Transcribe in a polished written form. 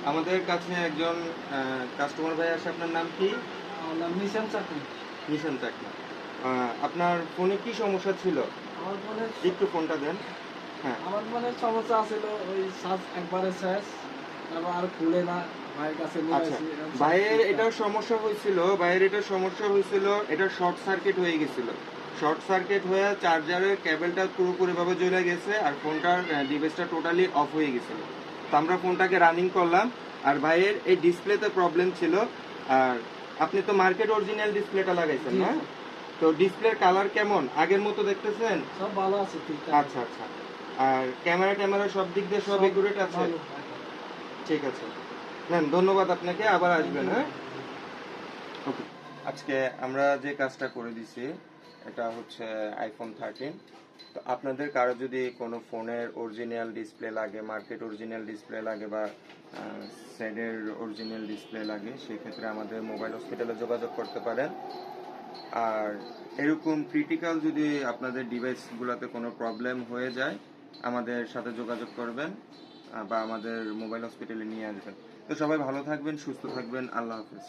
আমাদের কাছে একজন কাস্টমার ভাই আসে, আপনার নাম কি? আমার নাম নিশান চাকরি। নিশান চাকমা। আপনার ফোনে কি সমস্যা ছিল? আমার ফোনে একটু ফোনটা দেন। হ্যাঁ, আমার ফোনে সমস্যা আছিল, ওই চার্জ একবারে শেষ, তারপর আর খুলে না। ভাইয়ের কাছে নিয়ে আচ্ছা। আসি, এখন চার্জ ভাইয়ের দিতে এটার হবে। সমস্যা হয়েছিল, এটা শর্ট সার্কিট হয়ে গেছিল। শর্ট সার্কিট হয়ে চার্জারের কেবলটা পুরোপুরিভাবে জ্বলে গেছে আর ফোনটার ডিভাইসটা টোটালি অফ হয়ে গেছিল। তো আমরা ফোনটাকে রানিং করলাম। আর ভাইয়ের এই ডিসপ্লেতে প্রবলেম ছিল। আর আপনি তো মার্কেট অরিজিনাল ডিসপ্লেটা লাগাইছেন জি, না? জি। তো ডিসপ্লের কালার কেমন আগের মতো দেখতেছেন? সব ভালো আছে, ঠিকঠাক আচ্ছা আচ্ছা। আর ক্যামেরা সব দিক দিয়ে সব একুরেট আছে? ভালো। ঠিক আছে, নেন, ধন্যবাদ আপনাকে, আবার আসবেন। Thank হ্যাঁ, you. ওকে। আজকে আমরা যে কাজটা করে দিছি এটা হচ্ছে আইফোন 13। তো আপনাদের কারো যদি কোনো ফোনের অরিজিনাল ডিসপ্লে লাগে, মার্কেট অরিজিনাল ডিসপ্লে লাগে বা সেডের অরিজিনাল ডিসপ্লে লাগে, সেক্ষেত্রে আমাদের মোবাইল হসপিটালে যোগাযোগ করতে পারেন। আর এরকম ক্রিটিক্যাল যদি আপনাদের ডিভাইসগুলোতে কোনো প্রবলেম হয়ে যায়, আমাদের সাথে যোগাযোগ করবেন বা আমাদের মোবাইল হসপিটালে নিয়ে আসবেন। তো সবাই ভালো থাকবেন, সুস্থ থাকবেন, আল্লাহ হাফেজ।